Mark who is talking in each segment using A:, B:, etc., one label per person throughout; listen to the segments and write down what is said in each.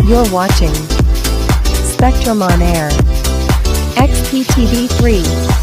A: You're watching Spectrum on Air. XPTV3.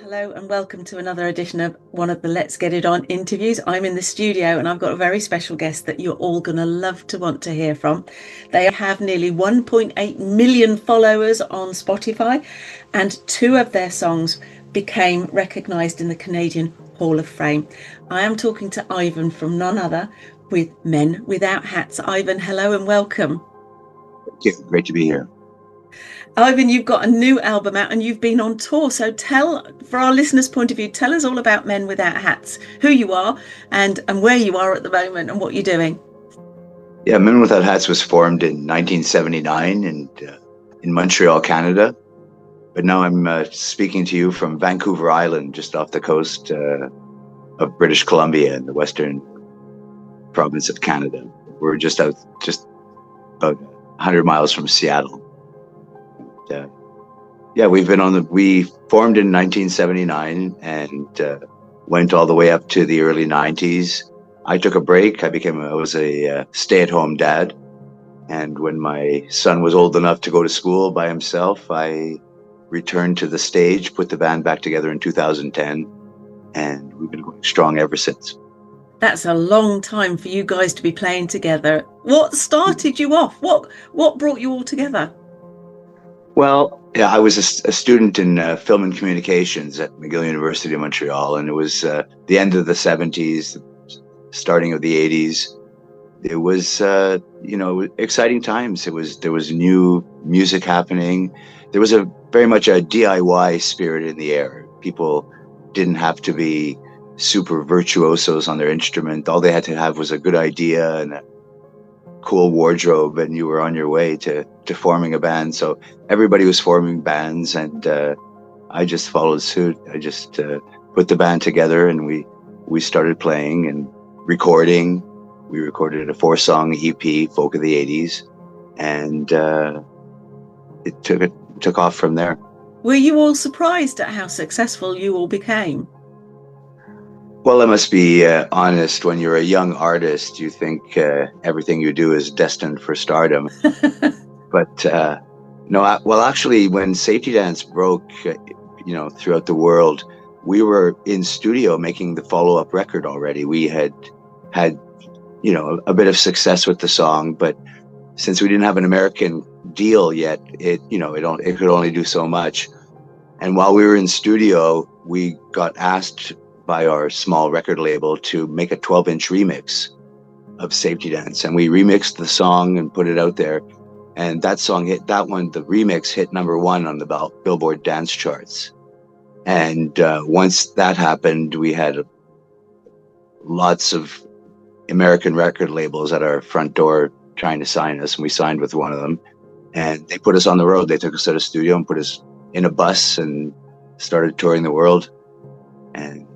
B: Hello and welcome to another edition of one of the Let's Get It On interviews. I'm in the studio and I've got a very special guest that you're all going to love to want to hear from. They have nearly 1.8 million followers on Spotify, and two of their songs became recognised in the Canadian Hall of Fame. I am talking to Ivan from none other with Men Without Hats. Ivan, hello and welcome.
C: Thank you. Great to be here.
B: Ivan, you've got a new album out and you've been on tour. So tell, for our listeners' point of view, tell us all about Men Without Hats, who you are and where you are at the moment and what you're doing.
C: Yeah, Men Without Hats was formed in 1979 in Montreal, Canada. But now I'm speaking to you from Vancouver Island, just off the coast of British Columbia in the western province of Canada. We're just about 100 miles from Seattle. We formed in 1979 and went all the way up to the early 90s. I took a break. I was a stay-at-home dad. And when my son was old enough to go to school by himself, I returned to the stage, put the band back together in 2010, and we've been going strong ever since.
B: That's a long time for you guys to be playing together. What started you off? What brought you all together?
C: Well, yeah, I was a student in film and communications at McGill University of Montreal, and it was the end of the 70s, starting of the 80s. It was, exciting times. There was new music happening. There was very much a DIY spirit in the air. People didn't have to be super virtuosos on their instrument. All they had to have was a good idea and a cool wardrobe, and you were on your way to forming a band. So everybody was forming bands, and I just followed suit. I just put the band together, and we started playing and recording. We recorded a 4-song EP, Folk of the 80s, and it took off from there.
B: Were you all surprised at how successful you all became?
C: Well, I must be honest. When you're a young artist, you think everything you do is destined for stardom. But no, well, actually, when Safety Dance broke, throughout the world, we were in studio making the follow-up record already. We had a bit of success with the song, but since we didn't have an American deal yet, it could only do so much. And while we were in studio, we got asked by our small record label to make a 12-inch remix of Safety Dance, and we remixed the song and put it out there, and the remix hit #1 on the Billboard dance charts. And once that happened, we had lots of American record labels at our front door trying to sign us, and we signed with one of them, and they put us on the road. They took us out of studio and put us in a bus and started touring the world. And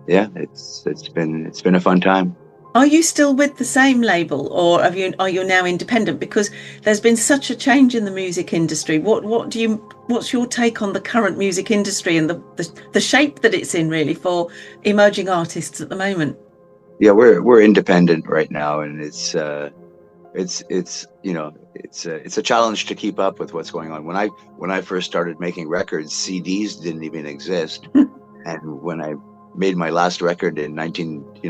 C: it's been a fun time.
B: Are you still with the same label, or are you now independent? Because there's been such a change in the music industry. What's your take on the current music industry and the shape that it's in, really, for emerging artists at the moment?
C: Yeah, we're independent right now, and it's a challenge to keep up with what's going on. When I first started making records, CDs didn't even exist. And when I made my last record in the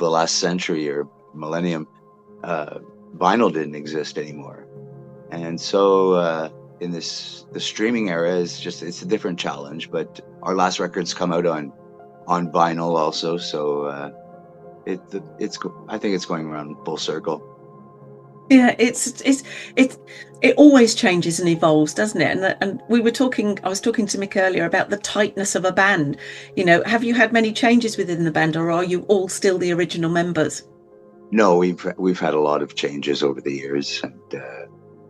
C: last century or millennium, vinyl didn't exist anymore. And so in the streaming era, it's a different challenge. But our last records come out on vinyl also, so I think it's going around full circle.
B: Yeah, it always changes and evolves, doesn't it? And I was talking to Mick earlier about the tightness of a band. Have you had many changes within the band, or are you all still the original members?
C: No, we've had a lot of changes over the years, and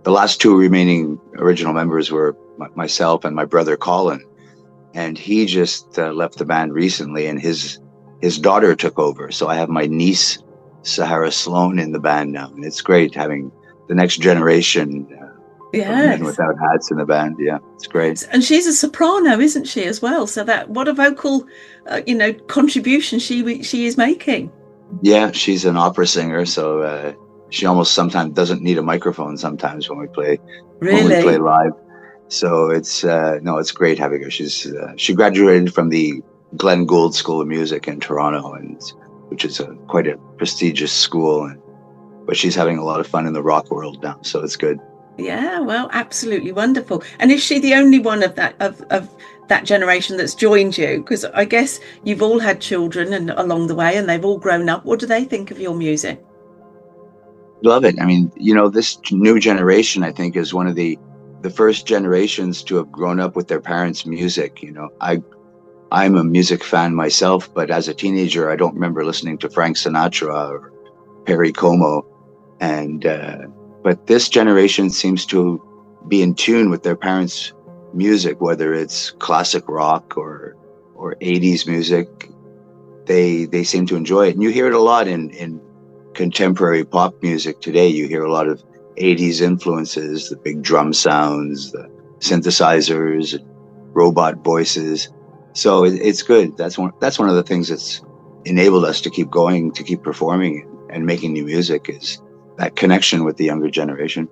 C: the last two remaining original members were myself and my brother Colin, and he just left the band recently, and his daughter took over. So I have my niece Sahara Sloan in the band now, and it's great having the next generation of men
B: Yes.
C: without hats in the band. Yeah, it's great.
B: And she's a soprano, isn't she, as well? So that what a vocal, contribution she is making.
C: Yeah, she's an opera singer, so she almost sometimes doesn't need a microphone sometimes when we play
B: Really?
C: live. So it's no, it's great having her. She graduated from the Glenn Gould School of Music in Toronto, and which is quite a prestigious school. But she's having a lot of fun in the rock world now, so it's good.
B: Yeah, well, absolutely wonderful. And is she the only one of that generation that's joined you? Because I guess you've all had children and along the way, and they've all grown up. What do they think of your music?
C: Love it. I mean, this new generation, I think, is one of the first generations to have grown up with their parents' music. I'm a music fan myself, but as a teenager, I don't remember listening to Frank Sinatra or Perry Como, and but this generation seems to be in tune with their parents' music, whether it's classic rock or 80s music. They seem to enjoy it, and you hear it a lot in contemporary pop music today. You hear a lot of 80s influences, the big drum sounds, the synthesizers, robot voices. So it's good. That's one of the things that's enabled us to keep going, to keep performing and making new music, is that connection with the younger generation.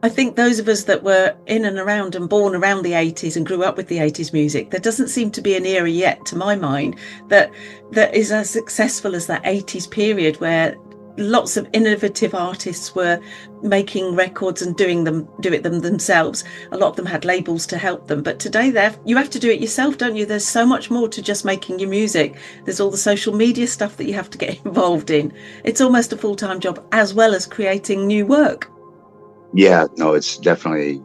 B: I think those of us that were in and around and born around the 80s and grew up with the 80s music, there doesn't seem to be an era yet, to my mind, that is as successful as that 80s period, where lots of innovative artists were making records and do it them themselves. A lot of them had labels to help them, but today you have to do it yourself, don't you? There's so much more to just making your music. There's all the social media stuff that you have to get involved in. It's almost a full-time job, as well as creating new work.
C: Yeah, no, it's definitely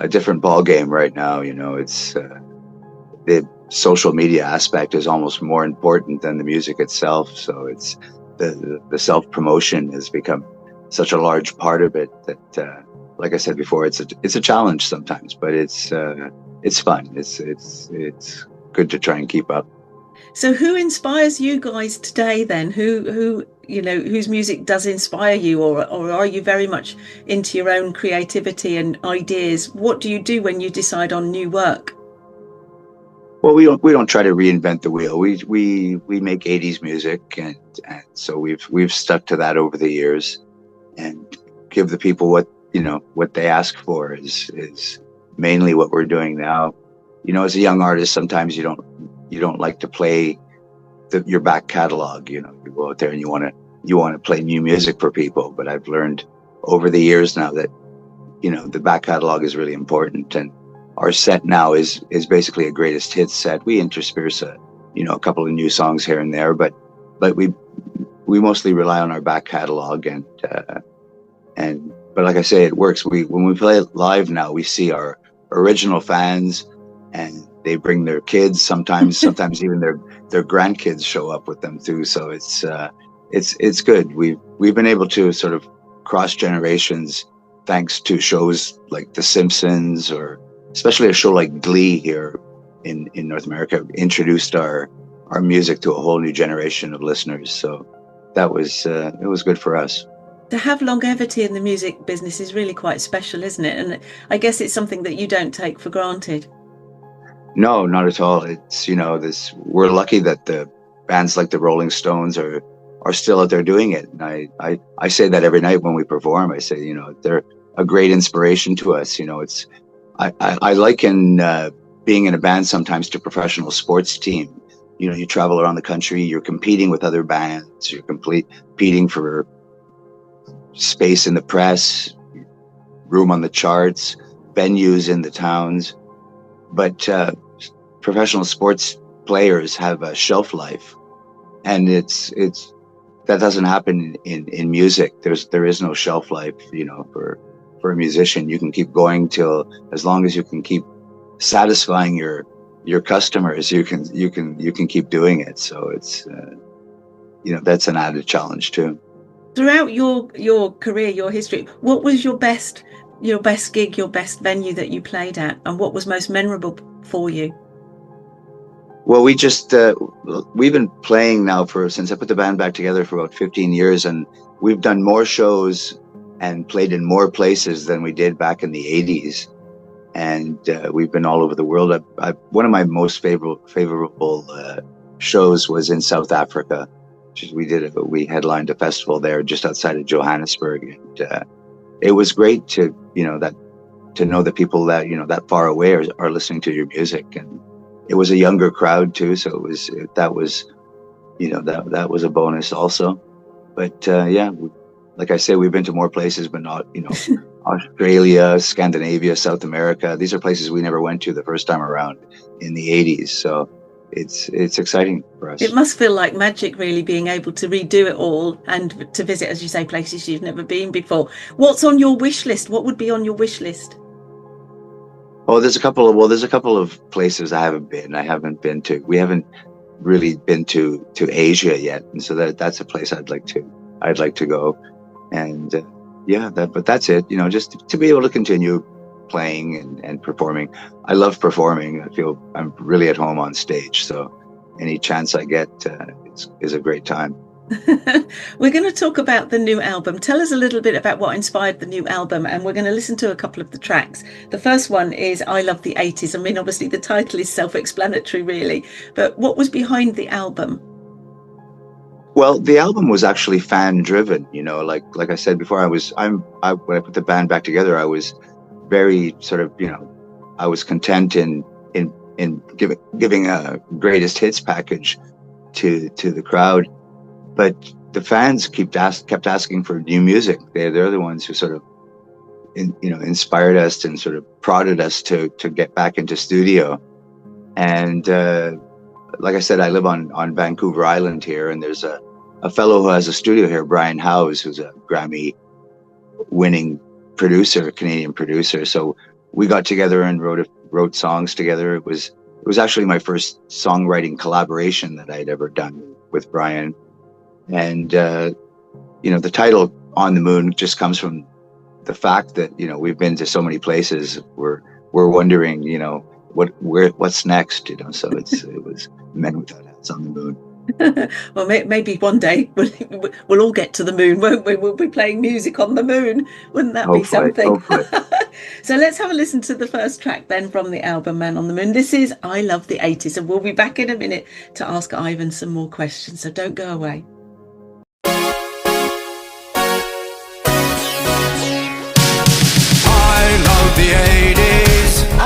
C: a different ball game right now. It's the social media aspect is almost more important than the music itself. So it's the self-promotion has become such a large part of it that, like I said before, it's a challenge sometimes, but it's fun. It's good to try and keep up.
B: So who inspires you guys today then? Whose music does inspire you, or are you very much into your own creativity and ideas? What do you do when you decide on new work?
C: Well, we don't try to reinvent the wheel. We make 80s music, and so we've stuck to that over the years, and give the people what they ask for is mainly what we're doing now. As a young artist, sometimes you don't like to play your back catalog. You go out there and you want to play new music for people. But I've learned over the years now that the back catalog is really important, and our set now is basically a greatest hits set. We intersperse a couple of new songs here and there, but we mostly rely on our back catalog, but like I say, it works. When we play it live now, we see our original fans, and they bring their kids. Sometimes even their grandkids show up with them too. So it's good. We've been able to sort of cross generations thanks to shows like The Simpsons, or especially a show like Glee here in North America, introduced our music to a whole new generation of listeners. So that was it was good for us.
B: To have longevity in the music business is really quite special, isn't it? And I guess it's something that you don't take for granted.
C: No, not at all. It's we're lucky that the bands like the Rolling Stones are still out there doing it. And I say that every night when we perform. I say, they're a great inspiration to us. I liken being in a band sometimes to a professional sports team. You travel around the country, you're competing with other bands, you're competing for space in the press, room on the charts, venues in the towns. But professional sports players have a shelf life, and that doesn't happen in music. There is no shelf life, for a musician. You can keep going till, as long as you can keep satisfying your customers, you can keep doing it. So it's that's an added challenge too.
B: Throughout your career, your history, what was your best gig, your best venue that you played at, and what was most memorable for you?
C: Well, we've been playing now since I put the band back together for about 15 years, and we've done more shows and played in more places than we did back in the 80s. And we've been all over the world. One of my most favorable shows was in South Africa. We headlined a festival there just outside of Johannesburg, and it was great to know that people that that far away are listening to your music. And it was a younger crowd too, so that was a bonus also. But like I say, we've been to more places, but not Australia, Scandinavia, South America. These are places we never went to the first time around in the 80s. So it's exciting for us.
B: It must feel like magic, really, being able to redo it all and to visit, as you say, places you've never been before. What's on your wish list? What would be on your wish list?
C: Oh, there's a couple of places I haven't been to. We haven't really been to Asia yet, and so that's a place I'd like to go. And but that's it. Just to be able to continue playing and performing. I love performing. I feel I'm really at home on stage. So any chance I get is a great time.
B: We're going to talk about the new album. Tell us a little bit about what inspired the new album, and we're going to listen to a couple of the tracks. The first one is I Love the 80s. I mean, obviously the title is self-explanatory, really, but what was behind the album?
C: Well, the album was actually fan driven, like I said before, when I put the band back together, I was very sort of, I was content in giving a greatest hits package to the crowd. But the fans kept asking for new music. They're the ones who sort of, inspired us and sort of prodded us to get back into studio. And like I said, I live on Vancouver Island here, and there's a fellow who has a studio here, Brian Howes, who's a Grammy-winning producer, Canadian producer. So we got together and wrote songs together. It was actually my first songwriting collaboration that I'd ever done with Brian. And, the title On the Moon just comes from the fact that, we've been to so many places. We're wondering, what's next, so it was Men Without Hats on the Moon.
B: Well, maybe one day we'll all get to the moon, won't we? We'll be playing music on the moon. Wouldn't that be something?
C: Hopefully.
B: So let's have a listen to the first track then from the album Man on the Moon. This is I Love the 80s, and we'll be back in a minute to ask Ivan some more questions, so don't go away.
D: I love the 80s. I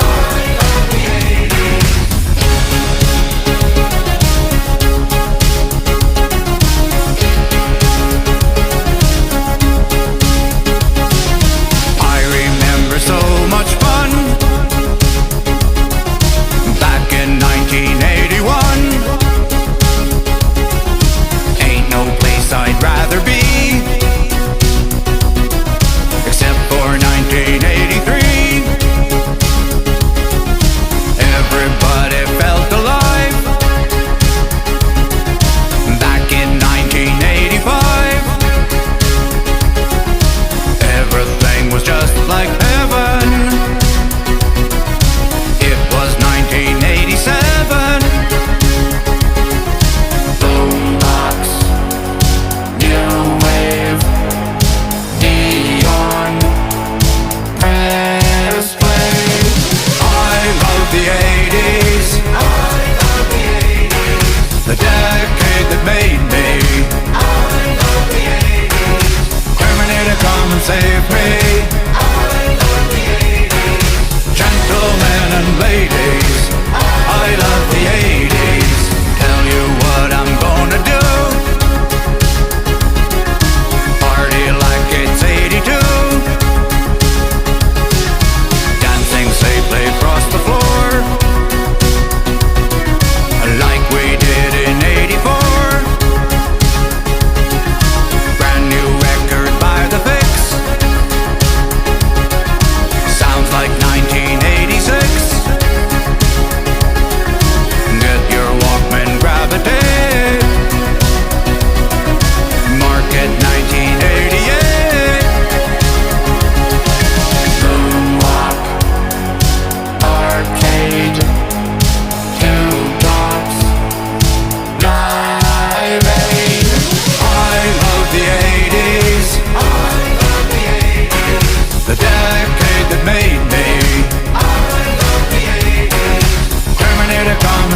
D: love the 80s. I remember so much fun back in 1981. Ain't no place I'd rather be except for 1983.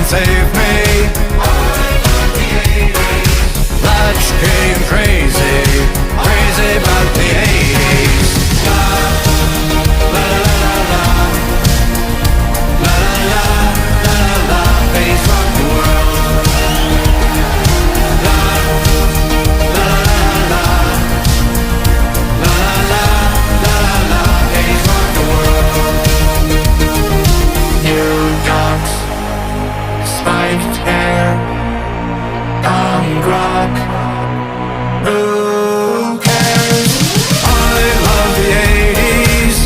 D: save me. Latch came crazy, crazy about the 80s. La la la la la, la la la la la, 80s rock the world. La la la la, la la la la, 80s rock the world. New docks, spiked hair, punk rock. Who cares? I love the 80s,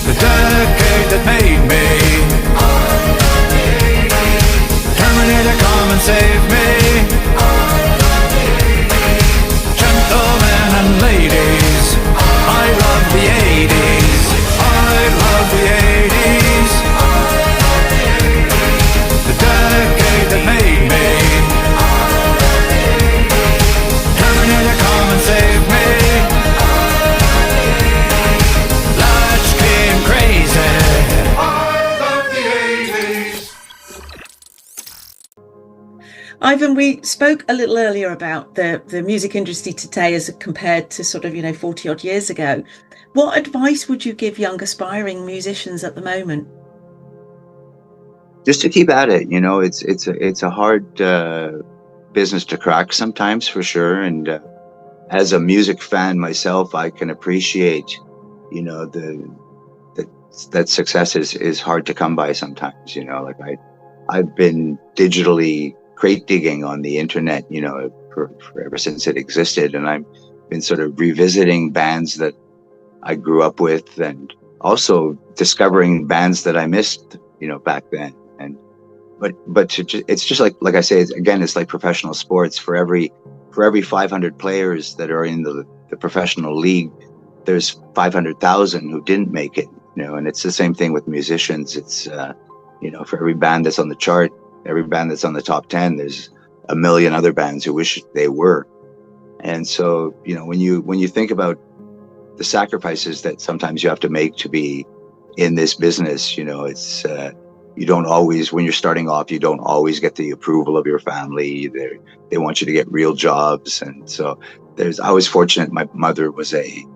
D: the decade that made me. Terminator, come and save me. Gentlemen and ladies, I love the 80s. I love the 80s, the decade that made me. Terminator, come and save me. Latch came crazy. I love the 80s.
B: Ivan, we spoke a little earlier about the music industry today as compared to sort of, 40 odd years ago. What advice would you give young aspiring musicians at the moment?
C: Just to keep at it. It's a hard business to crack sometimes, for sure. And as a music fan myself, I can appreciate, that success is hard to come by sometimes. I've been digitally crate digging on the internet, for ever since it existed, and I've been sort of revisiting bands that I grew up with, and also discovering bands that I missed, back then. And it's just like I say, it's like professional sports. For every 500 players that are in the professional league, there's 500,000 who didn't make it. And it's the same thing with musicians. It's for every band that's on the chart, every band that's on the top 10, there's a million other bands who wish they were. And so, when you think about the sacrifices that sometimes you have to make to be in this business, it's you don't always, when you're starting off, you don't always get the approval of your family. They want you to get real jobs. And so I was fortunate. My mother was a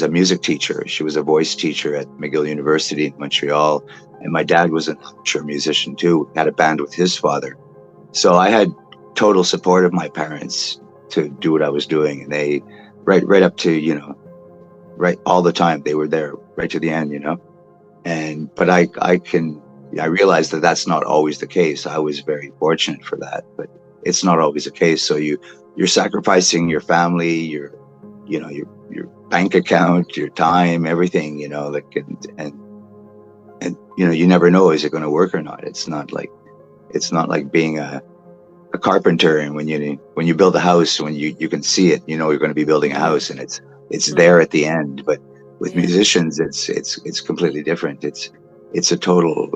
C: music teacher. She was a voice teacher at McGill University in Montreal. And my dad was an amateur musician too, had a band with his father. So I had total support of my parents to do what I was doing. And they, right up to, right all the time, they were there right to the end, but I realized that that's not always the case. I was very fortunate for that, but it's not always the case. So you're sacrificing your family, your bank account, your time, everything, and you never know, is it going to work or not? It's not like being a carpenter, and when you build a house, when you can see it, you're going to be building a house, and it's there at the end. But with musicians, it's completely different. It's a total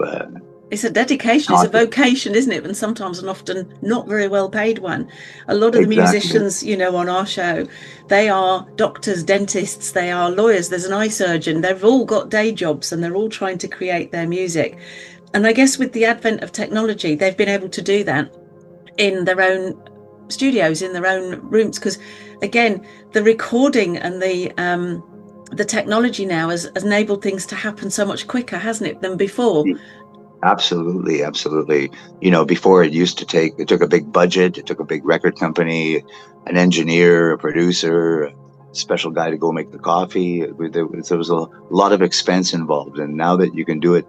B: it's a dedication, it's a vocation, isn't it? And sometimes and often not very well paid one. A lot of the musicians, on our show, they are doctors, dentists, they are lawyers, there's an eye surgeon, they've all got day jobs and they're all trying to create their music. And I guess with the advent of technology, they've been able to do that in their own studios, in their own rooms, because again, the recording and the technology now has enabled things to happen so much quicker, hasn't it, than before?
C: Absolutely. Before it took a big budget, it took a big record company, an engineer, a producer, a special guy to go make the coffee. There was a lot of expense involved. And now that you can do it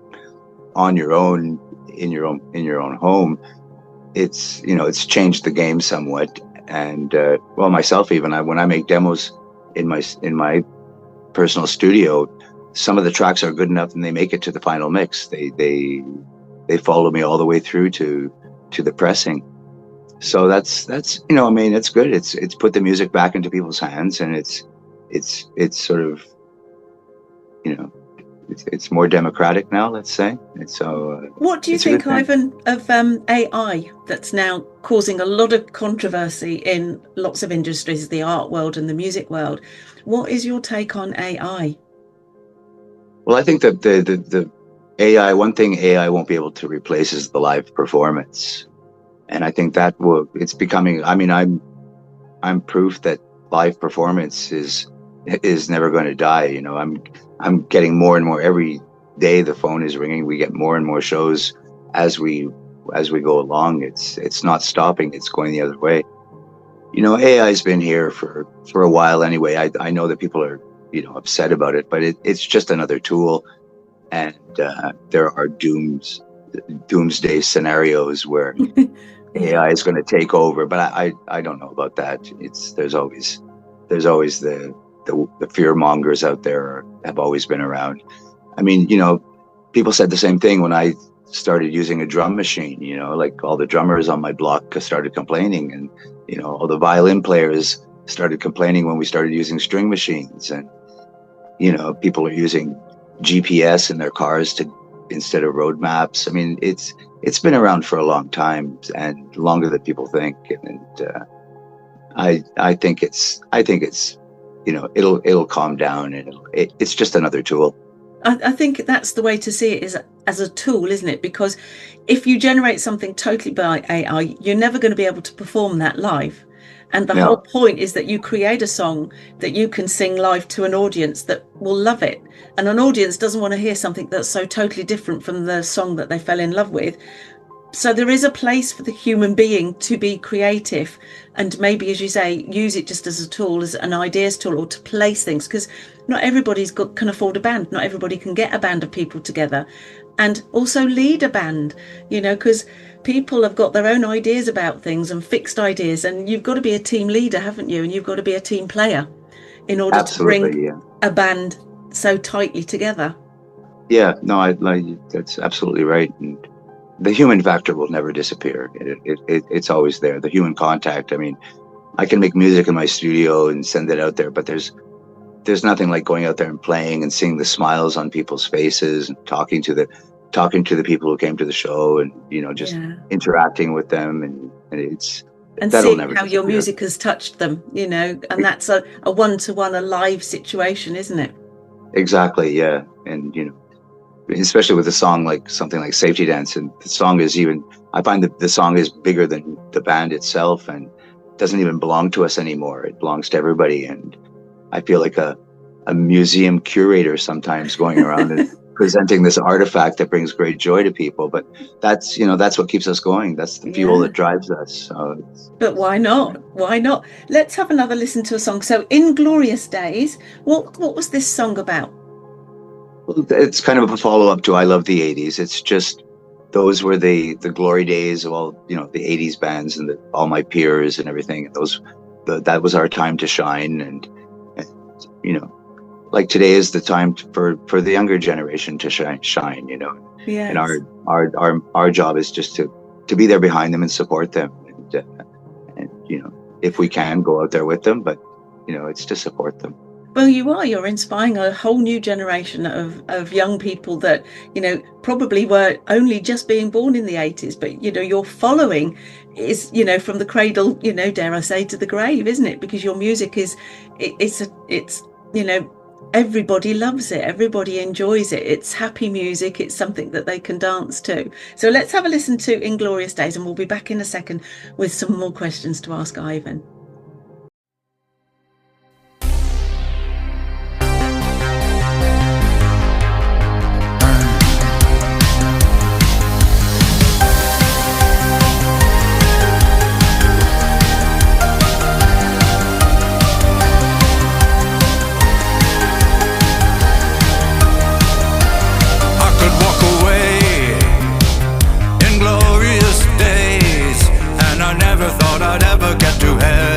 C: on your own, in your own home, it's changed the game somewhat. And myself, even when I make demos in my personal studio, some of the tracks are good enough and they make it to the final mix. They follow me all the way through to the pressing. So that's it's good. It's put the music back into people's hands, and it's sort of it's more democratic now, let's say. And so
B: what do you think, Ivan, of AI that's now causing a lot of controversy in lots of industries, the art world and the music world? What is your take on AI?
C: Well, I think that one thing AI won't be able to replace is the live performance. And I think it's becoming, I mean, I'm proof that live performance is never going to die. You know, I'm getting more and more every day. The phone is ringing. We get more and more shows as we go along. It's not stopping. It's going the other way. You know, AI's been here for a while anyway. I know that people are, you know, upset about it, but it's just another tool. And there are doomsday scenarios where AI is going to take over, but I don't know about that. There's always the fear mongers out there have always been around. I mean, you know, people said the same thing when I started using a drum machine. You know, like all the drummers on my block started complaining, and you know, all the violin players started complaining when we started using string machines, and you know, people are using GPS in their cars instead of road maps. I mean, it's been around for a long time, and longer than people think. And I think it's you know, it'll calm down, and it's just another tool.
B: I think that's the way to see it, is as a tool, isn't it? Because if you generate something totally by AI, you're never going to be able to perform that live. And the whole point is that you create a song that you can sing live to an audience that will love it. And an audience doesn't want to hear something that's so totally different from the song that they fell in love with. So there is a place for the human being to be creative, and maybe, as you say, use it just as a tool, as an ideas tool, or to place things, because not everybody's can afford a band. Not everybody can get a band of people together, and also lead a band, you know, because people have got their own ideas about things and fixed ideas, and you've got to be a team leader, haven't you? And you've got to be a team player in order to bring a band so tightly together. Yeah, no,
C: that's absolutely right. And the human factor will never disappear. It's always there. The human contact. I mean, I can make music in my studio and send it out there, but there's nothing like going out there and playing and seeing the smiles on people's faces and talking to the people who came to the show, and you know, just interacting with them, and
B: seeing how your music has touched them, you know, and that's a one-to-one, a live situation, isn't it?
C: Exactly, yeah. And you know, especially with a song like something like Safety Dance, and the song is I find that the song is bigger than the band itself, and doesn't even belong to us anymore. It belongs to everybody, and I feel like a museum curator sometimes, going around and presenting this artifact that brings great joy to people. But that's what keeps us going. That's the fuel that drives us. So
B: but why not? Let's have another listen to a song. So Inglorious Days, what was this song about?
C: Well, it's kind of a follow-up to I Love the 80s. It's just, those were the glory days of all, you know, the 80s bands, and all my peers and everything. That was our time to shine, and you know, like today is the time for the younger generation to shine, you know.
B: Yes.
C: And our job is just to be there behind them and support them, and you know, if we can, go out there with them, but you know, it's to support them.
B: Well, you're inspiring a whole new generation of young people that, you know, probably were only just being born in the 80s, but you know, your following is, you know, from the cradle, you know, dare I say, to the grave, isn't it? Because your music it's you know, everybody loves it, everybody enjoys it. It's happy music, it's something that they can dance to. So let's have a listen to Inglorious Days, and we'll be back in a second with some more questions to ask Ivan.
D: I'd ever get to heaven.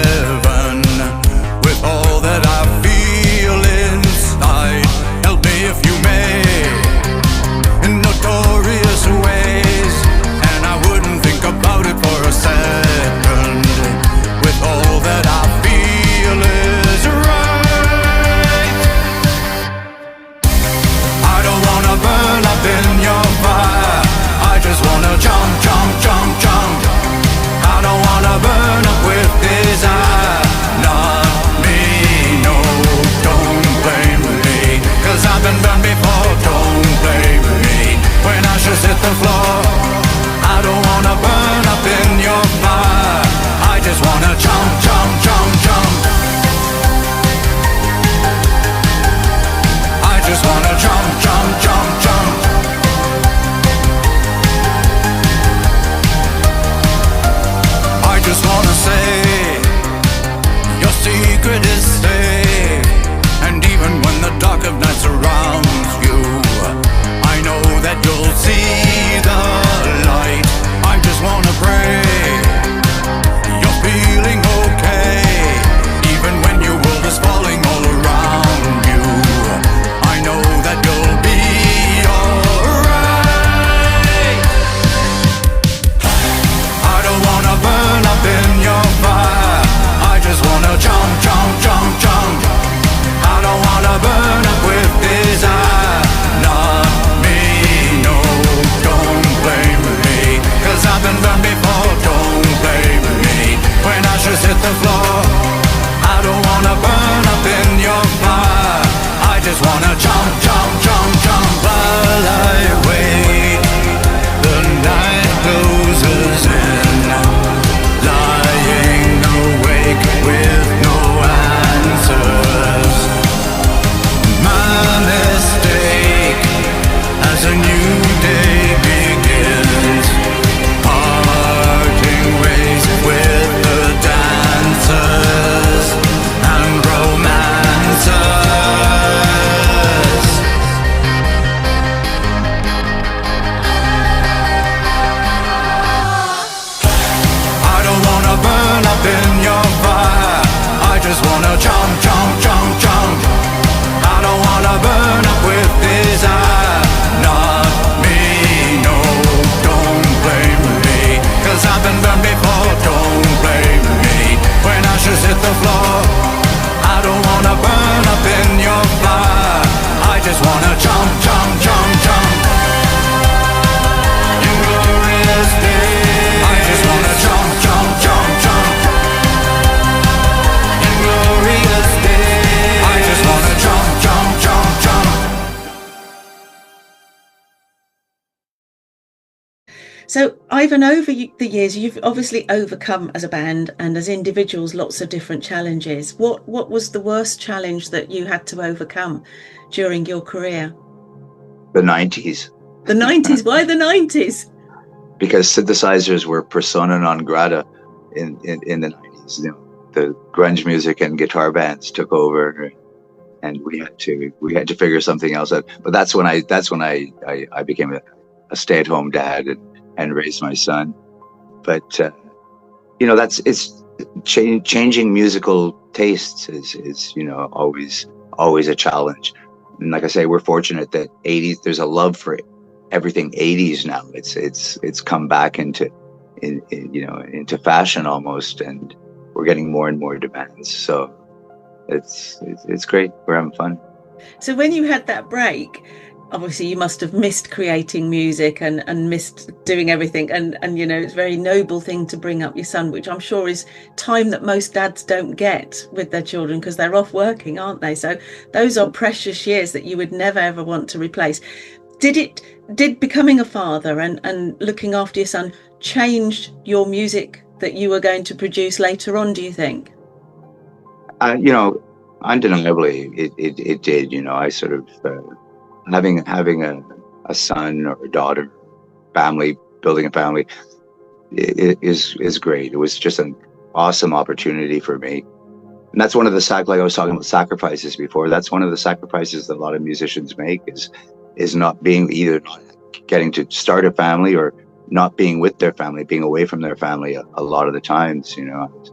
B: So, Ivan, over the years, you've obviously overcome as a band and as individuals lots of different challenges. What was the worst challenge that you had to overcome during your career?
C: The 90s.
B: The 90s. Why the 90s?
C: Because synthesizers were persona non grata in the 90s. You know, the grunge music and guitar bands took over, and we had to figure something else out. But that's when I became a stay-at-home dad and raised my son. But you know, it's changing musical tastes is you know, always a challenge. And like I say, we're fortunate that 80s, there's a love for everything 80s now. It's come back into fashion almost, and we're getting more and more demands. So it's great. We're having fun.
B: So when you had that break, obviously you must have missed creating music and missed doing everything. And you know, it's a very noble thing to bring up your son, which I'm sure is time that most dads don't get with their children because they're off working, aren't they? So those are precious years that you would never, ever want to replace. Did becoming a father and looking after your son change your music that you were going to produce later on, do you think?
C: You know, undeniably, it did. You know, I sort of having a son or a daughter, building a family, is great. It was just an awesome opportunity for me, and that's one of the like I was talking about sacrifices before. That's one of the sacrifices that a lot of musicians make is not getting to start a family or not being with their family, being away from their family a lot of the times. You know,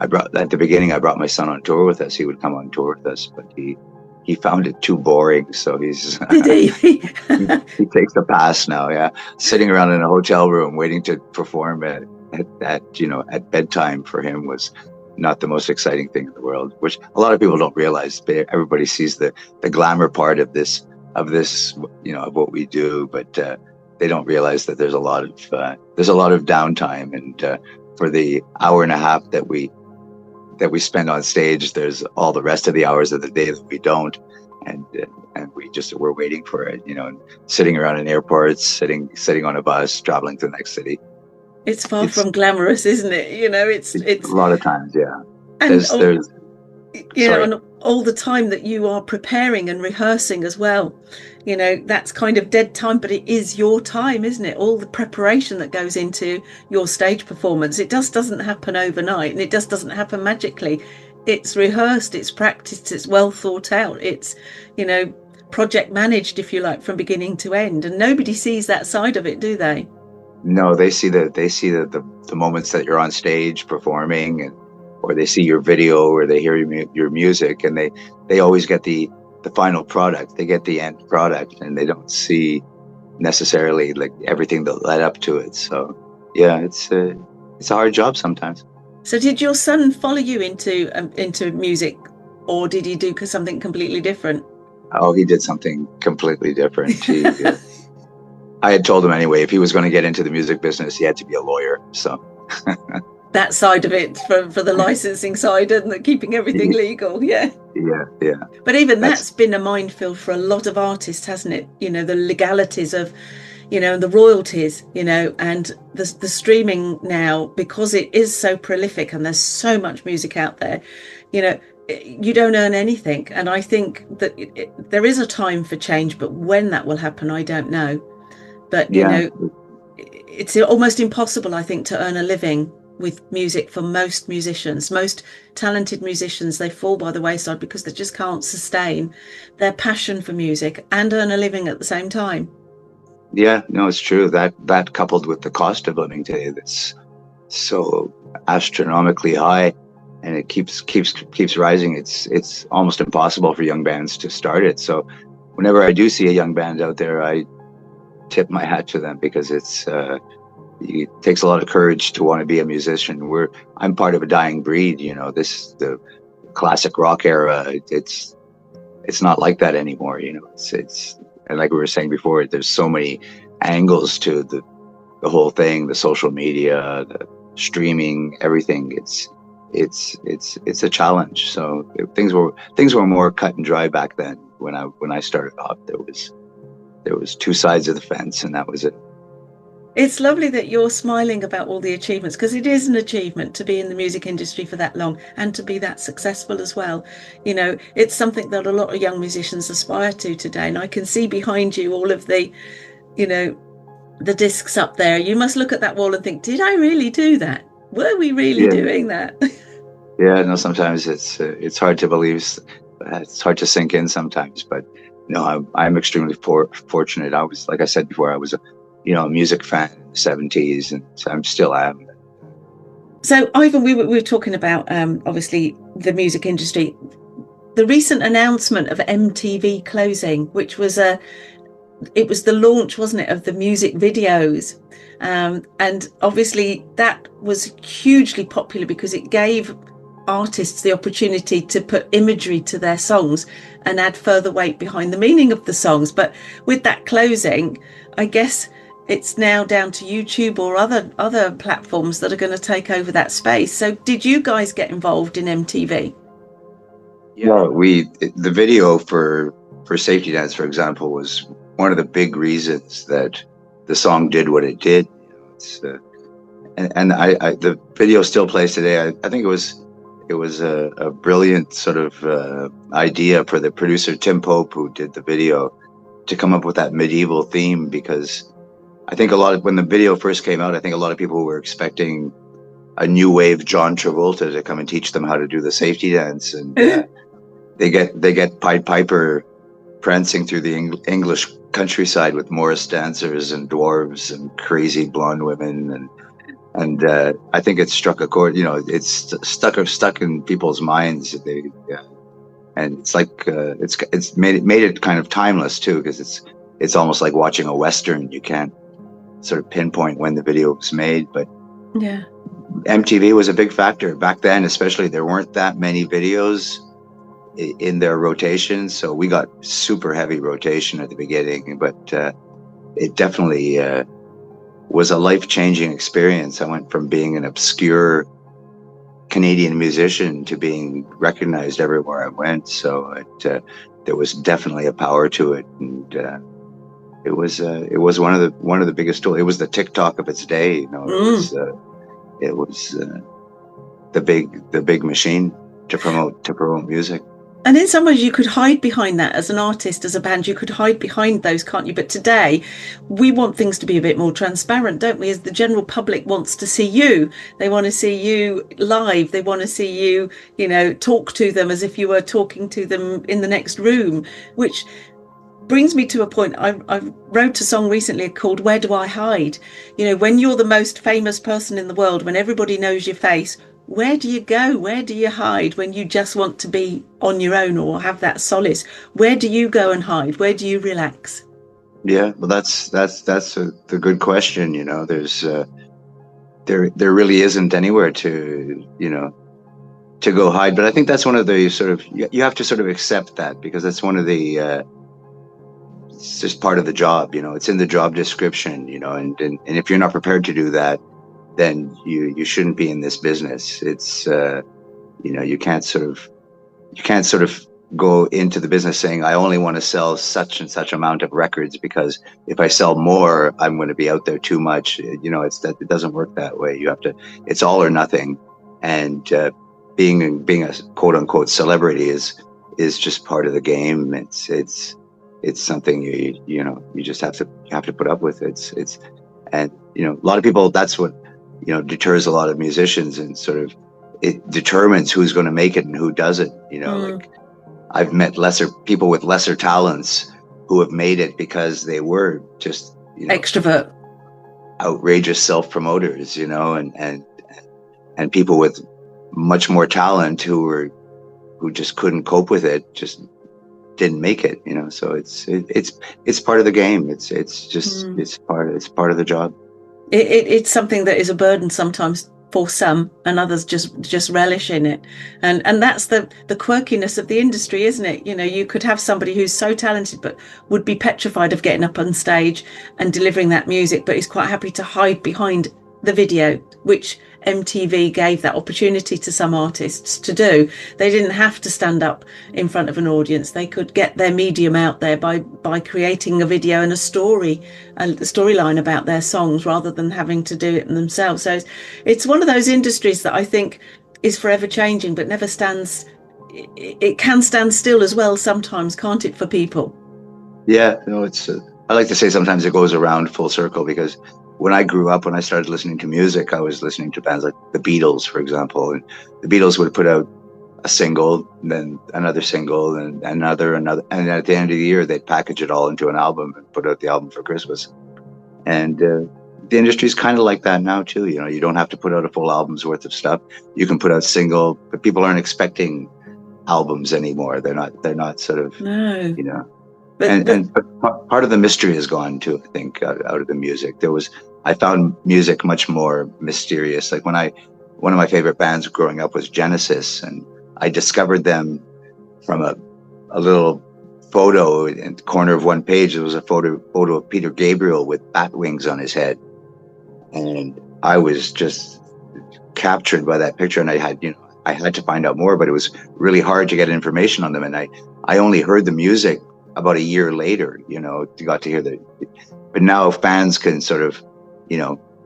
C: at the beginning, I brought my son on tour with us. He would come on tour with us, but he found it too boring. So he's
B: Did he?
C: he takes the pass now. Yeah, sitting around in a hotel room waiting to perform at bedtime for him was not the most exciting thing in the world. Which a lot of people don't realize. Everybody sees the glamour part of this, you know, of what we do, but they don't realize that there's a lot of downtime, and for the hour and a half that we spend on stage, there's all the rest of the hours of the day that we don't, and we're waiting for it, you know, and sitting around in airports, sitting on a bus, traveling to the next city.
B: It's far from glamorous, isn't it? You know, it's
C: a lot of times, yeah.
B: And
C: there's
B: you know, and all the time that you are preparing and rehearsing as well, you know, that's kind of dead time, but it is your time, isn't it? All the preparation that goes into your stage performance, it just doesn't happen overnight, and it just doesn't happen magically. It's rehearsed, it's practiced, it's well thought out, it's, you know, project managed, if you like, from beginning to end, and nobody sees that side of it, do they?
C: No, they see the moments that you're on stage performing, or they see your video, or they hear your music, and they always get the final product. They get the end product, and they don't see necessarily like everything that led up to it. So yeah, it's a hard job sometimes.
B: So did your son follow you into music, or did he do something completely different?
C: Oh, he did something completely different. I had told him anyway, if he was going to get into the music business, he had to be a lawyer. So
B: that side of it, for the licensing side and the keeping everything legal, yeah. But even that's been a minefield for a lot of artists, hasn't it? You know, the legalities of, you know, the royalties, you know, and the streaming now, because it is so prolific and there's so much music out there, you know, you don't earn anything. And I think that there is a time for change, but when that will happen, I don't know. But, you know, it's almost impossible, I think, to earn a living with music for most musicians. Most talented musicians, they fall by the wayside because they just can't sustain their passion for music and earn a living at the same time.
C: Yeah, no, it's true. That coupled with the cost of living today, that's so astronomically high, and it keeps rising. It's almost impossible for young bands to start it. So whenever I do see a young band out there, I tip my hat to them, because it takes a lot of courage to want to be a musician. I'm part of a dying breed, you know. The classic rock era, it's not like that anymore, you know. It's and like we were saying before, there's so many angles to the whole thing, the social media, the streaming, everything. It's a challenge. So things were more cut and dry back then. When I started off, there was two sides of the fence, and that was it.
B: It's lovely that you're smiling about all the achievements, because it is an achievement to be in the music industry for that long and to be that successful as well. You know, it's something that a lot of young musicians aspire to today. And I can see behind you all of the, you know, the discs up there. You must look at that wall and think, did I really do that? Were we really doing that?
C: Yeah, no, sometimes it's hard to believe. It's hard to sink in sometimes, but no, I'm extremely fortunate. I was, like I said before, I was a music fan in the 70s, and I'm still am.
B: So, Ivan, we were talking about obviously the music industry. The recent announcement of MTV closing, which was it was the launch, wasn't it, of the music videos, and obviously that was hugely popular because it gave artists the opportunity to put imagery to their songs and add further weight behind the meaning of the songs. But with that closing, I guess it's now down to YouTube or other platforms that are going to take over that space. So did you guys get involved in MTV?
C: Yeah, the video for Safety Dance, for example, was one of the big reasons that the song did what it did. And I the video still plays today. I think it was a brilliant sort of idea for the producer Tim Pope, who did the video, to come up with that medieval theme, because I think when the video first came out, I think a lot of people were expecting a new wave John Travolta to come and teach them how to do the safety dance, and they get Pied Piper prancing through the English countryside with Morris dancers and dwarves and crazy blonde women, and I think it struck a chord. It's stuck in people's minds. And it's like it's made it kind of timeless too, because it's almost like watching a Western. You can't sort of pinpoint when the video was made, but
B: yeah,
C: MTV was a big factor back then. Especially, there weren't that many videos in their rotation, so we got super heavy rotation at the beginning. But it definitely was a life-changing experience. I went from being an obscure Canadian musician to being recognized everywhere I went. So there was definitely a power to it, and it was one of the biggest tools. It was the TikTok of its day. It was the big machine to promote music.
B: And in some ways you could hide behind that as an artist, as a band. You could hide behind those, can't you? But today we want things to be a bit more transparent, don't we? As the general public wants to see you. They want to see you live. They want to see you, talk to them as if you were talking to them in the next room, which brings me to a point. I wrote a song recently called Where Do I Hide? When you're the most famous person in the world, when everybody knows your face, where do you go? Where do you hide when you just want to be on your own or have that solace? Where do you go and hide? Where do you relax?
C: Yeah, well, that's the good question. There's there really isn't anywhere to go hide. But I think that's one of the sort of, you have to sort of accept that, because that's one of the it's just part of the job. It's in the job description. And if you're not prepared to do that, then you shouldn't be in this business. It's you can't sort of go into the business saying, I only want to sell such and such amount of records, because if I sell more, I'm going to be out there too much. It doesn't work that way. You have to, it's all or nothing. And being a quote unquote celebrity is just part of the game. It's something you just have to put up with. And a lot of people, that's what deters a lot of musicians, and sort of it determines who's going to make it and who doesn't. Like, I've met people with lesser talents who have made it because they were just
B: extrovert,
C: outrageous self-promoters, and people with much more talent who just couldn't cope with it, just didn't make it. So it's part of the game. It's part of the job.
B: It's something that is a burden sometimes for some, and others just relish in it, and that's the quirkiness of the industry, isn't it? You could have somebody who's so talented but would be petrified of getting up on stage and delivering that music, but is quite happy to hide behind the video, which MTV gave that opportunity to some artists to do. They didn't have to stand up in front of an audience. They could get their medium out there by creating a video and a storyline about their songs, rather than having to do it themselves. So it's one of those industries that I think is forever changing, but never stands. It can stand still as well sometimes, can't it, for people?
C: Yeah, no, it's. I like to say sometimes it goes around full circle, because when I grew up, when I started listening to music, I was listening to bands like the Beatles, for example. And the Beatles would put out a single, and then another single, and another. And at the end of the year, they'd package it all into an album and put out the album for Christmas. And the industry's kind of like that now too. You know, you don't have to put out a full album's worth of stuff. You can put out single, but people aren't expecting albums anymore. They're not sort of,
B: no.
C: You know.
B: But
C: part of the mystery is gone too, I think, out of the music. I found music much more mysterious. Like one of my favorite bands growing up was Genesis, and I discovered them from a little photo in the corner of one page. There was a photo of Peter Gabriel with bat wings on his head, and I was just captured by that picture. And I had to find out more, but it was really hard to get information on them. And I only heard the music about a year later, got to hear but now fans can sort of,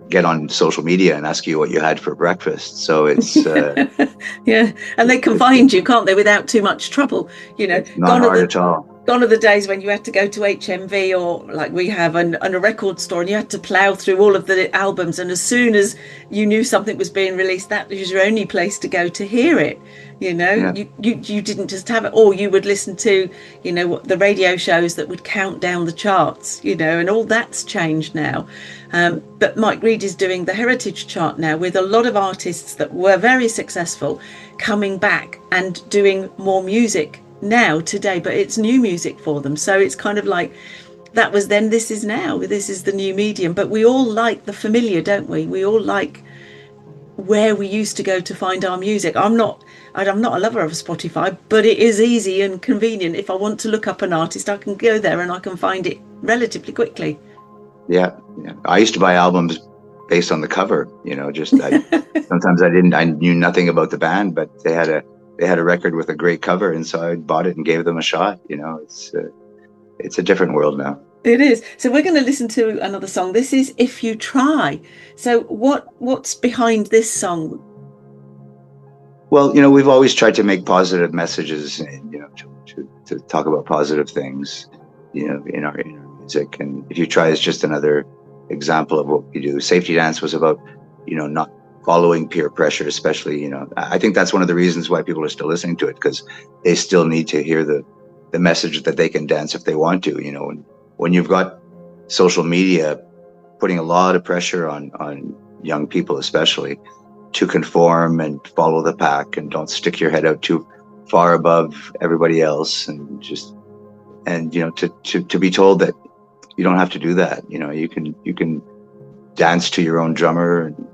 C: get on social media and ask you what you had for breakfast. So it's
B: yeah, and they can find you, can't they, without too much trouble?
C: Not hard at all.
B: Gone are the days when you had to go to HMV or like we have and a record store, and you had to plough through all of the albums, and as soon as you knew something was being released, that was your only place to go to hear it.
C: Yeah.
B: You didn't just have it, or you would listen to the radio shows that would count down the charts, and all that's changed now. But Mike Reid is doing the Heritage Chart now, with a lot of artists that were very successful coming back and doing more music now today, but it's new music for them. So it's kind of like that was then, this is now, this is the new medium. But we all like the familiar, don't we? We all like where we used to go to find our music. I'm not a lover of Spotify, but it is easy and convenient. If I want to look up an artist, I can go there and I can find it relatively quickly.
C: Yeah. I used to buy albums based on the cover, sometimes I knew nothing about the band, but they had a record with a great cover, and so I bought it and gave them a shot. It's a different world now.
B: It is. So we're going to listen to another song. This is If You Try. So what's behind this song?
C: Well, we've always tried to make positive messages and, to talk about positive things, in our music. And If You Try is just another example of what we do. Safety Dance was about, not following peer pressure, especially, I think that's one of the reasons why people are still listening to it, because they still need to hear the message that they can dance if they want to. When you've got social media putting a lot of pressure on young people, especially, to conform and follow the pack and don't stick your head out too far above everybody else, and to be told that you don't have to do that. You can dance to your own drummer and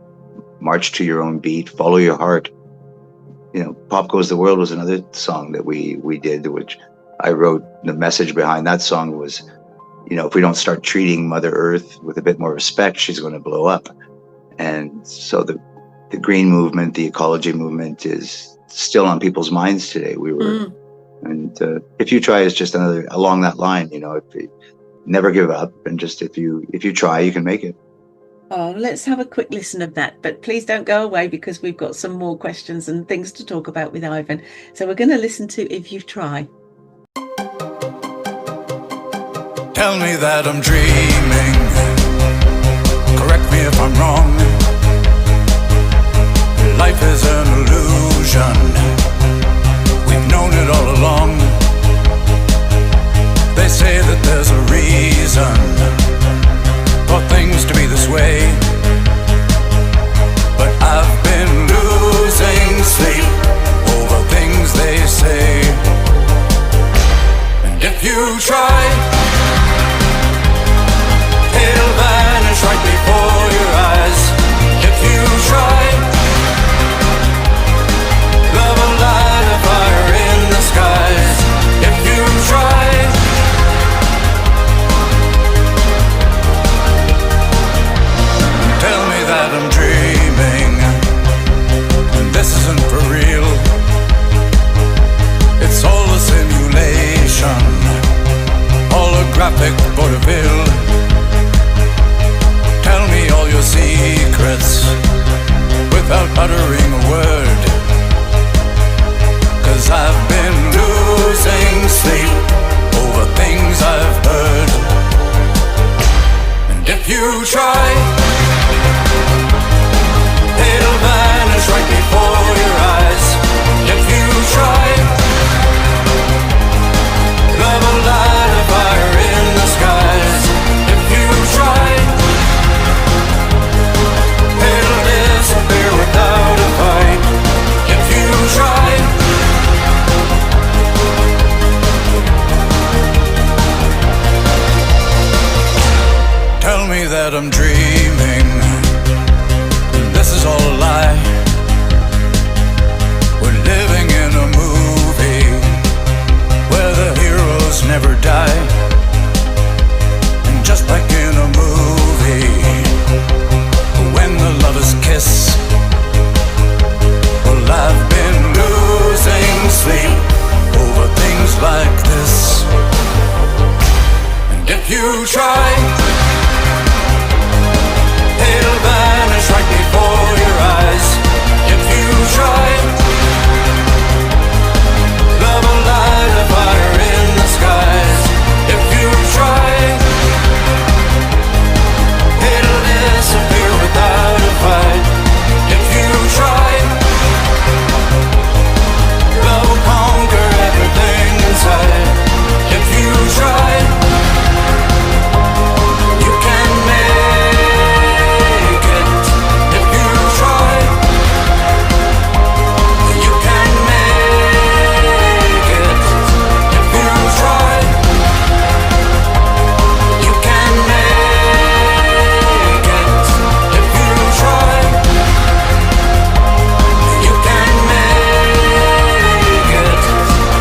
C: march to your own beat, follow your heart. Pop Goes the World was another song that we did, which I wrote. The message behind that song was, if we don't start treating Mother Earth with a bit more respect, she's going to blow up. And so the green movement, the ecology movement is still on people's minds today. And If You Try is just another along that line. If you never give up, and just if you try, you can make it.
B: Oh, let's have a quick listen of that. But please don't go away, because we've got some more questions and things to talk about with Ivan. So we're going to listen to If You Try.
D: Tell me that I'm dreaming. Correct me if I'm wrong. Life is an illusion. We've known it all along. They say that there's a reason for things to be this way, but I've been losing sleep over things they say. And if you try, it'll vanish right before your eyes. If you try, love will light a fire in the skies. If you try, tell me that I'm dreaming. if you try, it'll vanish right before your eyes. If you try, love will light a fire in the skies. If you try, it'll disappear without a fight. If you try, tell me that I'm dreaming, this is all a lie. We're living in a movie where the heroes never die. And just like in a movie, when the lovers kiss, well, I've been losing sleep over things like this. And if you try, it'll vanish right before your eyes. If you try, love will light a fire in the skies. If you try, it'll disappear without a fight. If you try, love will conquer everything inside. If you try, you can make it. If you try, you can make it. If you try, you can make it. If you try, you can make it.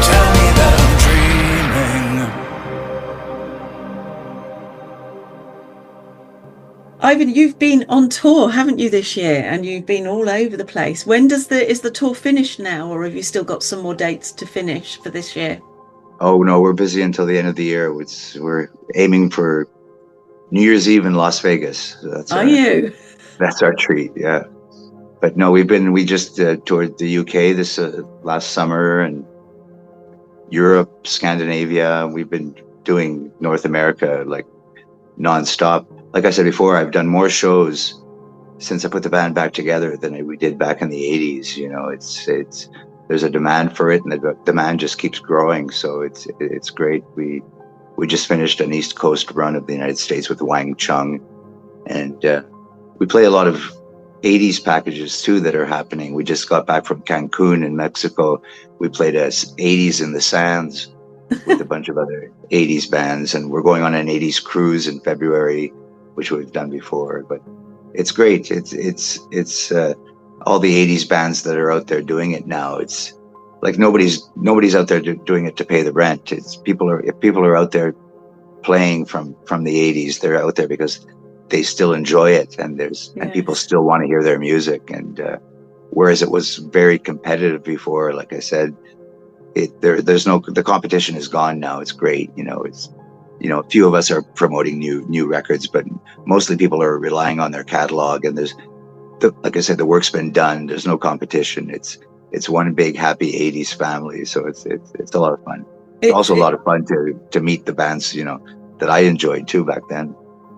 D: Tell me that I'm dreaming.
B: Ivan, you've been on tour, haven't you, this year? And you've been all over the place. When is the tour finished now, or have you still got some more dates to finish for this year?
C: Oh no, we're busy until the end of the year. We're aiming for New Year's Eve in Las Vegas.
B: Are you?
C: That's our treat, yeah. But no, we just toured the UK this last summer, and Europe, Scandinavia. We've been doing North America like nonstop. Like I said before, I've done more shows since I put the band back together than we did back in the 80s. You know, it's there's a demand for it, and the demand just keeps growing. So it's great. We just finished an East Coast run of the United States with Wang Chung, and we play a lot of 80s packages too that are happening. We just got back from Cancun in Mexico. We played as 80s in the Sands with a bunch of other 80s bands, and we're going on an 80s cruise in February, which we've done before. But it's great. It's all the 80s bands that are out there doing it now. It's like nobody's out there doing it to pay the rent. If people are out there playing from the 80s, they're out there because they still enjoy it, and and people still want to hear their music. And whereas it was very competitive before, like I said, the competition is gone now. It's great. A few of us are promoting new records, but mostly people are relying on their catalog. And like I said, the work's been done. There's no competition. It's one big happy 80s family. So it's a lot of fun. It's also a lot of fun to meet the bands, that I enjoyed too back then.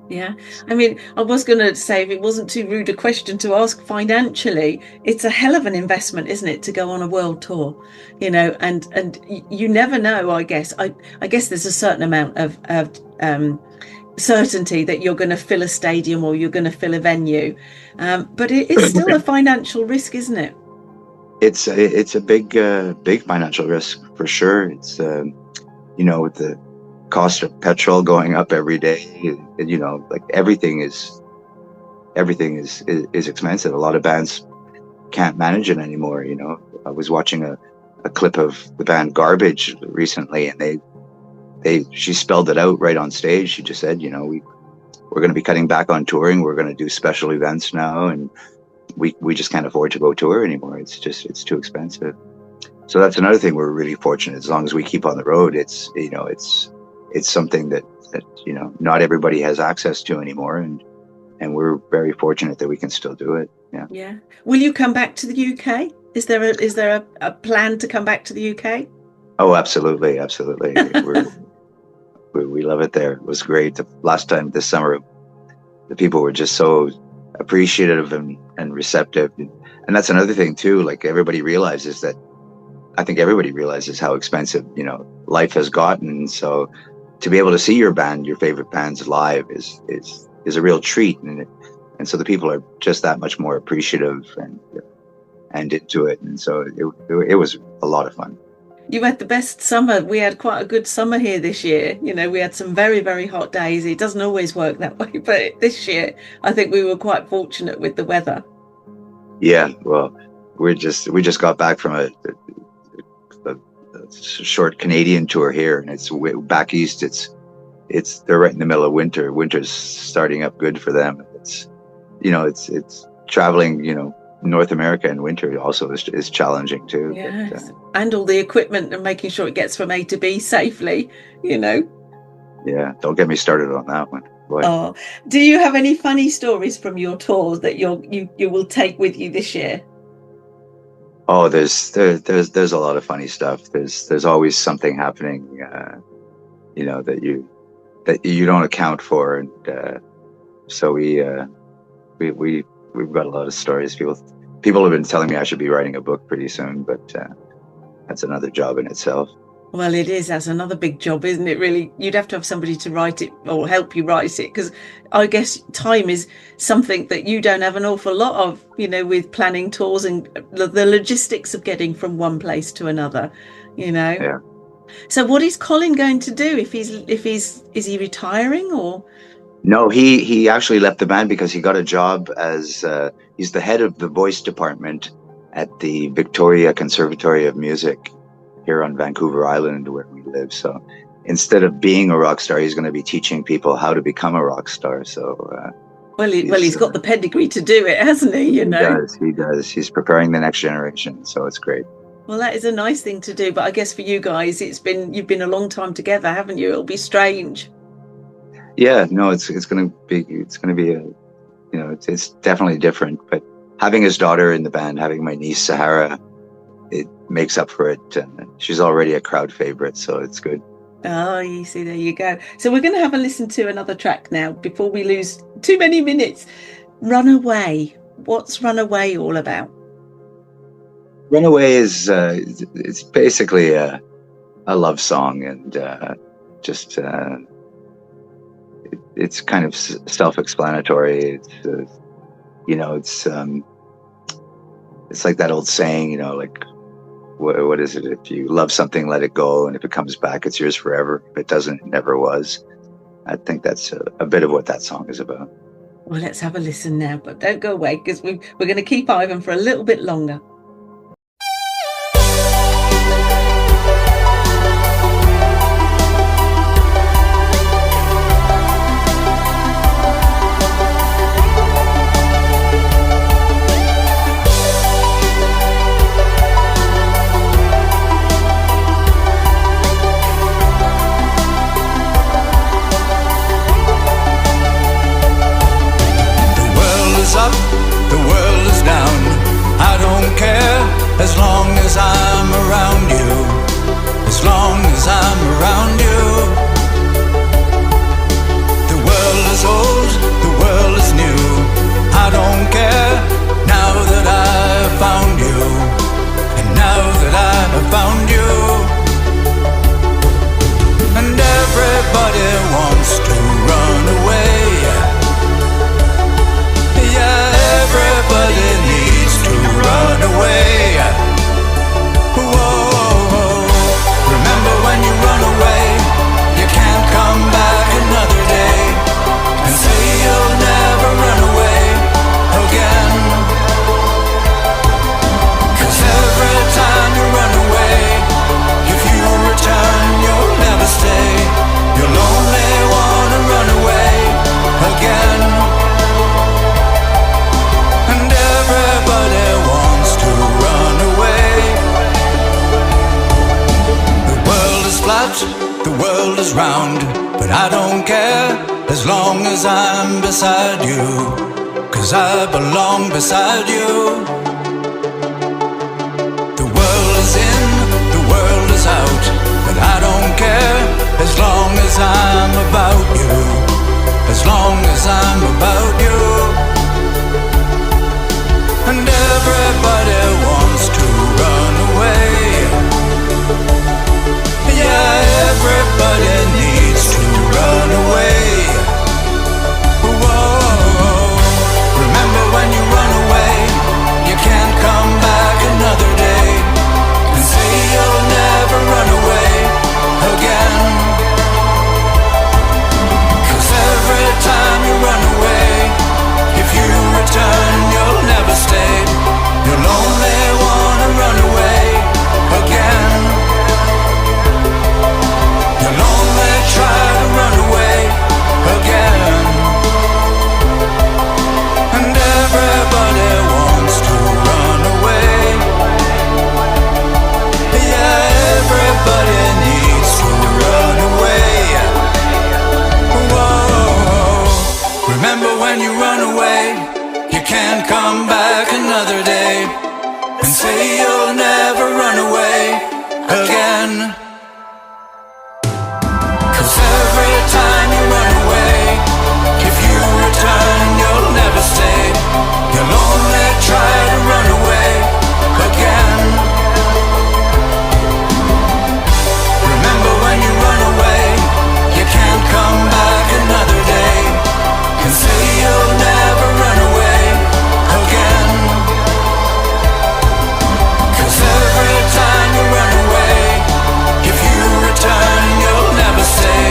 B: Yeah. I mean, I was going to say, if it wasn't too rude a question to ask, financially, it's a hell of an investment, isn't it, to go on a world tour, and you never know, I guess. I guess there's a certain amount of certainty that you're going to fill a stadium or you're going to fill a venue. But it's still a financial risk, isn't it?
C: It's a big financial risk for sure. It's, with the cost of petrol going up every day, like everything is expensive. A lot of bands can't manage it anymore. I was watching a clip of the band Garbage recently, and she spelled it out right on stage. She just said, we're going to be cutting back on touring. We're going to do special events now, and we just can't afford to go tour anymore. It's too expensive. So that's another thing. We're really fortunate. As long as we keep on the road, it's something that not everybody has access to anymore, and we're very fortunate that we can still do it. Yeah.
B: Will you come back to the UK? Is there a plan to come back to the UK?
C: Oh, absolutely. We love it there. It was great. The last time this summer, the people were just so appreciative and receptive. And that's another thing too. Like everybody realizes that. I think everybody realizes how expensive, you know, life has gotten. So to be able to see your band, your favorite bands live is a real treat. And so the people are just that much more appreciative and into it. And so it was a lot of fun.
B: You had the best summer. We had quite a good summer here this year. You know, we had some very, very hot days. It doesn't always work that way, but this year, I think we were quite fortunate with the weather.
C: Yeah, well, we just got back from a short Canadian tour here, and it's back east. They're right in the middle of winter. Winter's starting up good for them. It's traveling, you know, North America in winter also is challenging too.
B: Yes. And all the equipment and making sure it gets from A to B safely, you know.
C: Yeah, don't get me started on that one. Boy.
B: Oh, do you have any funny stories from your tours that you will take with you this year?
C: Oh, there's a lot of funny stuff. There's always something happening, you know, that you don't account for, and so we've got a lot of stories. People have been telling me I should be writing a book pretty soon, but that's another job in itself.
B: Well, it is. That's another big job, isn't it? Really, you'd have to have somebody to write it or help you write it, because I guess time is something that you don't have an awful lot of, you know, with planning tours and the logistics of getting from one place to another, you know.
C: Yeah.
B: So what is Colin going to do is he retiring or?
C: No, he actually left the band because he got a job as he's the head of the voice department at the Victoria Conservatory of Music here on Vancouver Island, where we live. So instead of being a rock star, he's going to be teaching people how to become a rock star. So
B: he's got the pedigree to do it, hasn't he? You know,
C: he does. He's preparing the next generation, so it's great.
B: Well, that is a nice thing to do, but I guess for you guys, you've been a long time together, haven't you? It'll be strange.
C: Yeah, no, it's going to be a, you know, it's definitely different. But having his daughter in the band, having my niece Sahara, it makes up for it. She's already a crowd favorite, so it's good.
B: Oh, you see, there you go. So we're going to have a listen to another track now before we lose too many minutes. Runaway. What's Runaway all about?
C: Runaway is it's basically a love song, and it's kind of self-explanatory. It's you know, it's like that old saying, you know, like what is it? If you love something, let it go, and if it comes back, it's yours forever. If it doesn't, it never was. I think that's a bit of what that song is about.
B: Well, let's have a listen now, but don't go away, because we're going to keep Ivan for a little bit longer.
D: As long as I'm around you, as long as I'm around you. The world is old, the world is new. I don't care now that I've found you, and now that I have found you. And everybody wants to run away. Yeah, everybody needs to run away. Whoa, remember when you run away, you can't come back another day and say you'll never run away again. 'Cause every time you run away, if you return, you'll never stay. You'll only wanna run away again. And everybody wants to run away. Flat, the world is round, but I don't care as long as I'm beside you, 'cause I belong beside you. The world is in, the world is out, but I don't care as long as I'm about you, as long as I'm about when you run away, you can't come back another day, and say you'll never run away again. 'Cause every time you run away, if you return, you'll never stay. You'll only try to run away again. Remember when you run away, you can't come back another day, and say you'll never run away again. 'Cause every time you run away, if you return, you'll never stay.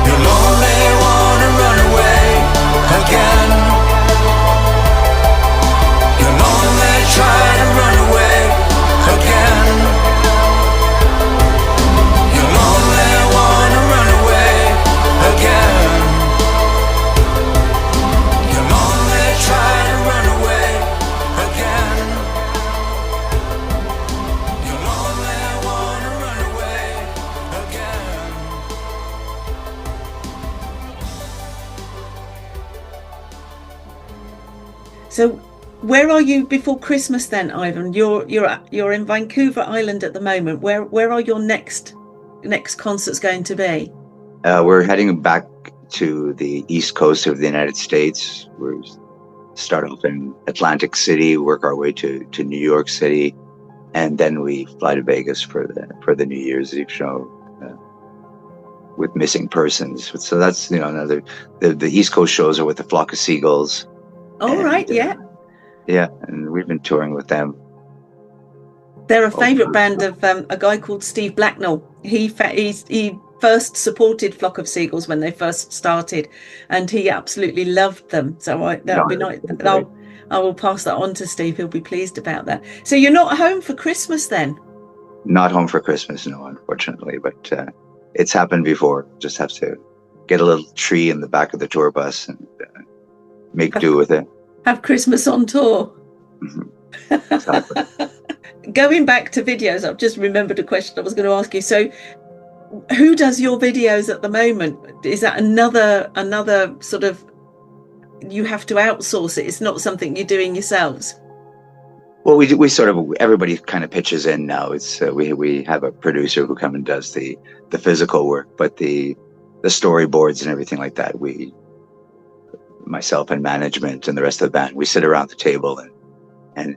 D: You'll only wanna run away again. You'll only try to run away again. You'll only wanna run away again. You'll only try to run away again. You'll only wanna run away again.
B: So where are you before Christmas then, Ivan? You're in Vancouver Island at the moment. Where are your next concerts going to be?
C: We're heading back to the East Coast of the United States. We're start off in Atlantic City, work our way to New York City, and then we fly to Vegas for the New Year's Eve show with Missing Persons. So that's another. The East Coast shows are with the Flock of Seagulls.
B: All right, yeah.
C: Yeah, and we've been touring with them.
B: They're a favourite band of a guy called Steve Blacknell. He first supported Flock of Seagulls when they first started, and he absolutely loved them. So that'll be nice. I will pass that on to Steve. He'll be pleased about that. So you're not home for Christmas then?
C: Not home for Christmas, no, unfortunately. But it's happened before. Just have to get a little tree in the back of the tour bus and make do with it.
B: Have Christmas on tour.
C: Mm-hmm. Exactly.
B: Going back to videos, I've just remembered a question I was going to ask you. So who does your videos at the moment? Is that another sort of, you have to outsource it? It's not something you're doing yourselves?
C: Well, we sort of, everybody kind of pitches in now. It's we have a producer who comes and does the physical work, but the storyboards and everything like that, myself and management and the rest of the band, we sit around the table and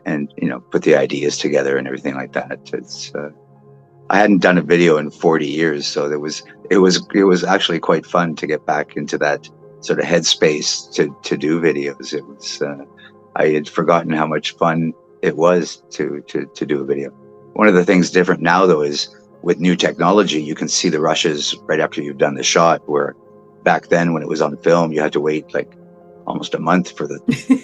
C: put the ideas together and everything like that. It's I hadn't done a video in 40 years, so it was actually quite fun to get back into that sort of headspace to do videos. It was I had forgotten how much fun it was to do a video. One of the things different now though is with new technology, you can see the rushes right after you've done the shot, where back then when it was on film, you had to wait like almost a month for the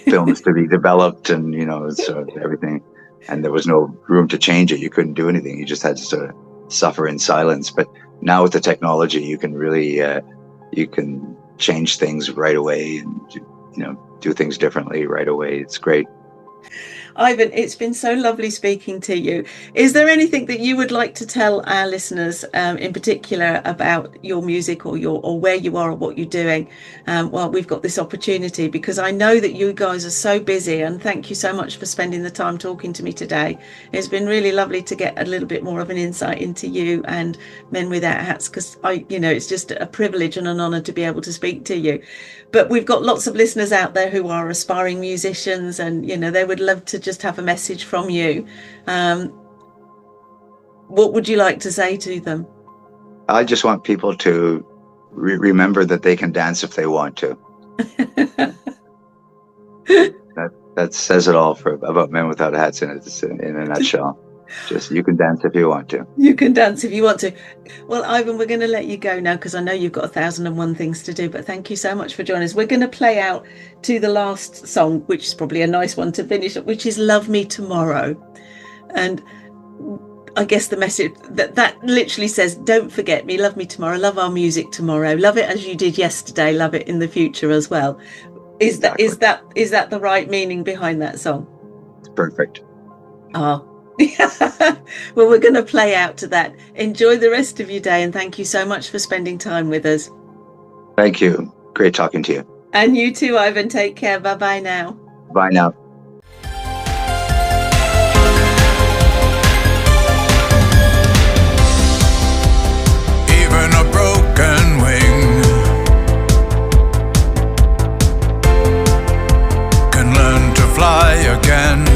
C: films to be developed and so everything, and there was no room to change it. You couldn't do anything. You just had to sort of suffer in silence. But now with the technology, you can really you can change things right away and do things differently right away. It's great.
B: Ivan, it's been so lovely speaking to you. Is there anything that you would like to tell our listeners in particular about your music or where you are or what you're doing while we've got this opportunity? Because I know that you guys are so busy, and thank you so much for spending the time talking to me today. It's been really lovely to get a little bit more of an insight into you and Men Without Hats, because it's just a privilege and an honour to be able to speak to you. But we've got lots of listeners out there who are aspiring musicians, and they would love to just have a message from you. What would you like to say to them?
C: I just want people to remember that they can dance if they want to. that says it all about Men Without Hats in a nutshell. Just, you can dance if you want to.
B: You can dance if you want to. Well, Ivan, we're going to let you go now because I know you've got 1,001 things to do, but thank you so much for joining us. We're going to play out to the last song, which is probably a nice one to finish, which is Love Me Tomorrow. And I guess the message that literally says, don't forget me, love me tomorrow, love our music tomorrow, love it as you did yesterday, love it in the future as well. Is that the right meaning behind that song?
C: It's perfect.
B: Oh. Well, we're going to play out to that. Enjoy the rest of your day, and thank you so much for spending time with us.
C: Thank you. Great talking to you.
B: And you too, Ivan. Take care. Bye bye now.
C: Bye now.
D: Even a broken wing can learn to fly again.